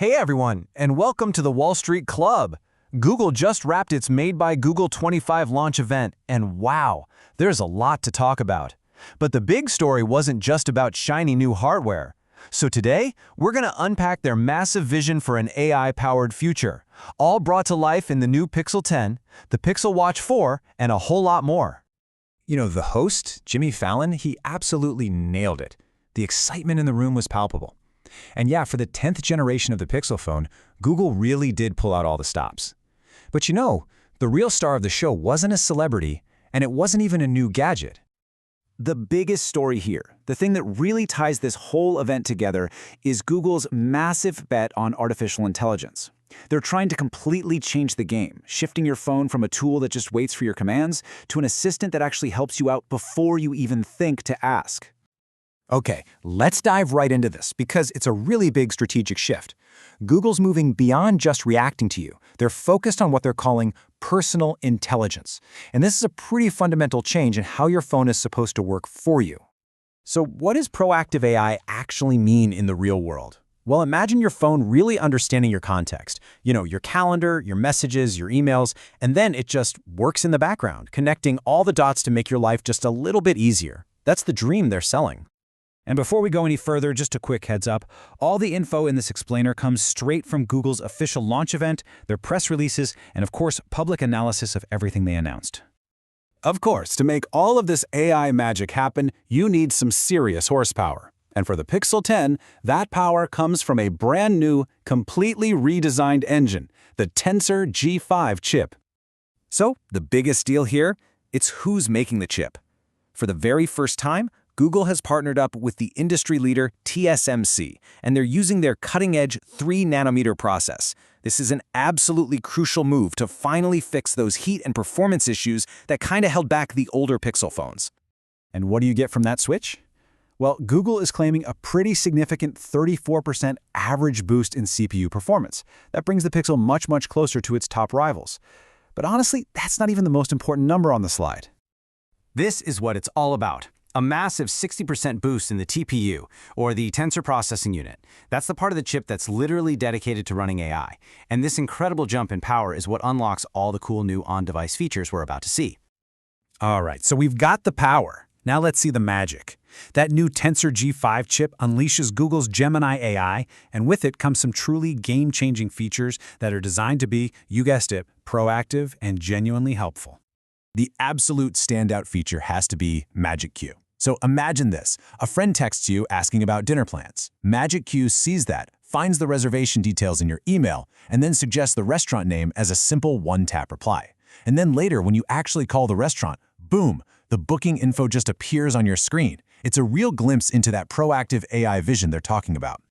Hey everyone, and welcome to the Wall Street Club. Google just wrapped its Made by Google 25 launch event, and wow, there's a lot to talk about. But the big story wasn't just about shiny new hardware. So today, we're going to unpack their massive vision for an AI-powered future, all brought to life in the new Pixel 10, the Pixel Watch 4, and a whole lot more. You know, the host, Jimmy Fallon, he absolutely nailed it. The excitement in the room was palpable. And yeah, for the 10th generation of the Pixel phone, Google really did pull out all the stops. But you know, the real star of the show wasn't a celebrity, and it wasn't even a new gadget. The biggest story here, the thing that really ties this whole event together, is Google's massive bet on artificial intelligence. They're trying to completely change the game, shifting your phone from a tool that just waits for your commands to an assistant that actually helps you out before you even think to ask. Okay, let's dive right into this because it's a really big strategic shift. Google's moving beyond just reacting to you. They're focused on what they're calling personal intelligence. And this is a pretty fundamental change in how your phone is supposed to work for you. So what does proactive AI actually mean in the real world? Well, imagine your phone really understanding your context. You know, your calendar, your messages, your emails, and then it just works in the background, connecting all the dots to make your life just a little bit easier. That's the dream they're selling. And before we go any further, just a quick heads up, all the info in this explainer comes straight from Google's official launch event, their press releases, and of course, public analysis of everything they announced. Of course, to make all of this AI magic happen, you need some serious horsepower. And for the Pixel 10, that power comes from a brand new, completely redesigned engine, the Tensor G5 chip. So, the biggest deal here, it's who's making the chip. For the very first time, Google has partnered up with the industry leader TSMC, and they're using their cutting-edge 3-nanometer process. This is an absolutely crucial move to finally fix those heat and performance issues that kind of held back the older Pixel phones. And what do you get from that switch? Well, Google is claiming a pretty significant 34% average boost in CPU performance. That brings the Pixel much closer to its top rivals. But honestly, that's not even the most important number on the slide. This is what it's all about. A massive 60% boost in the TPU, or the Tensor Processing Unit. That's the part of the chip that's literally dedicated to running AI. And this incredible jump in power is what unlocks all the cool new on-device features we're about to see. All right, so we've got the power. Now let's see the magic. That new Tensor G5 chip unleashes Google's Gemini AI, and with it comes some truly game-changing features that are designed to be, you guessed it, proactive and genuinely helpful. The absolute standout feature has to be Magic Queue. So imagine this. A friend texts you asking about dinner plans. Magic Queue sees that, finds the reservation details in your email, and then suggests the restaurant name as a simple one-tap reply. And then later, when you actually call the restaurant, boom, the booking info just appears on your screen. It's a real glimpse into that proactive AI vision they're talking about.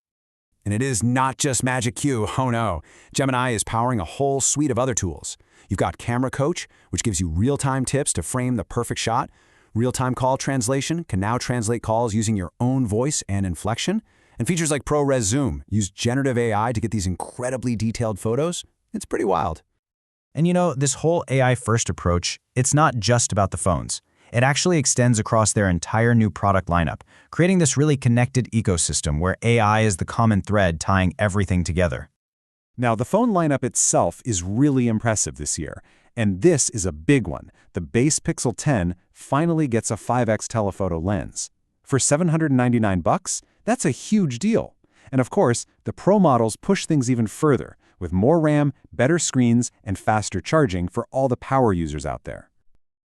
And it is not just Magic Queue, oh no. Gemini is powering a whole suite of other tools. You've got Camera Coach, which gives you real-time tips to frame the perfect shot. Real-time call translation can now translate calls using your own voice and inflection. And features like ProRes Zoom use generative AI to get these incredibly detailed photos. It's pretty wild. And you know, this whole AI-first approach, it's not just about the phones. It actually extends across their entire new product lineup, creating this really connected ecosystem where AI is the common thread tying everything together. Now, the phone lineup itself is really impressive this year, and this is a big one. The base Pixel 10 finally gets a 5x telephoto lens. For $799, that's a huge deal. And of course, the Pro models push things even further, with more RAM, better screens, and faster charging for all the power users out there.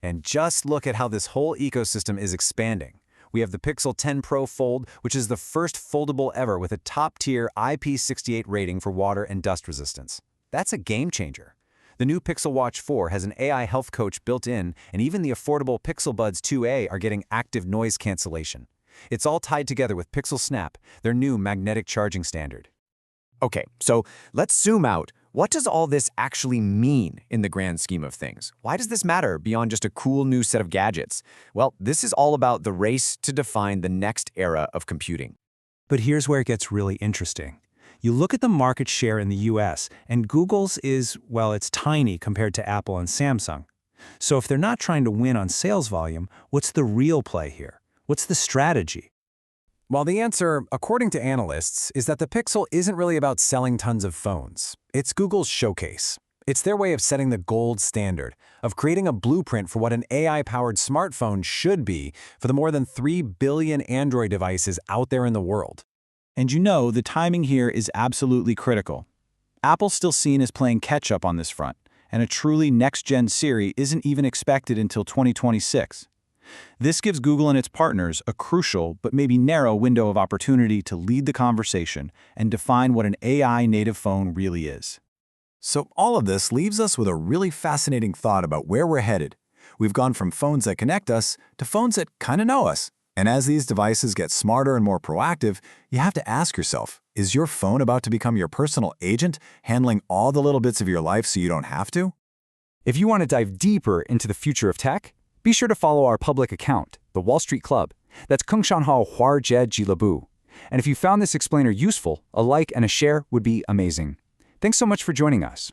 And just look at how this whole ecosystem is expanding. We have the Pixel 10 Pro Fold, which is the first foldable ever with a top-tier IP68 rating for water and dust resistance. That's a game changer. The new Pixel Watch 4 has an AI health coach built in, and even the affordable Pixel Buds 2a are getting active noise cancellation. It's all tied together with Pixel Snap, their new magnetic charging standard. Okay, so let's zoom out. What does all this actually mean in the grand scheme of things? Why does this matter beyond just a cool new set of gadgets? Well, this is all about the race to define the next era of computing. But here's where it gets really interesting. You look at the market share in the US, and Google's is, well, it's tiny compared to Apple and Samsung. So if they're not trying to win on sales volume, what's the real play here? What's the strategy? Well, the answer, according to analysts, is that the Pixel isn't really about selling tons of phones. It's Google's showcase. It's their way of setting the gold standard, of creating a blueprint for what an AI-powered smartphone should be for the more than 3 billion Android devices out there in the world. And you know, the timing here is absolutely critical. Apple's still seen as playing catch-up on this front, and a truly next-gen Siri isn't even expected until 2026. This gives Google and its partners a crucial but maybe narrow window of opportunity to lead the conversation and define what an AI-native phone really is. So all of this leaves us with a really fascinating thought about where we're headed. We've gone from phones that connect us to phones that kind of know us. And as these devices get smarter and more proactive, you have to ask yourself, is your phone about to become your personal agent, handling all the little bits of your life so you don't have to? If you want to dive deeper into the future of tech, be sure to follow our public account, the Wall Street Club. That's Kengshanhao Huarjie Jilabu. And if you found this explainer useful, a like and a share would be amazing. Thanks so much for joining us.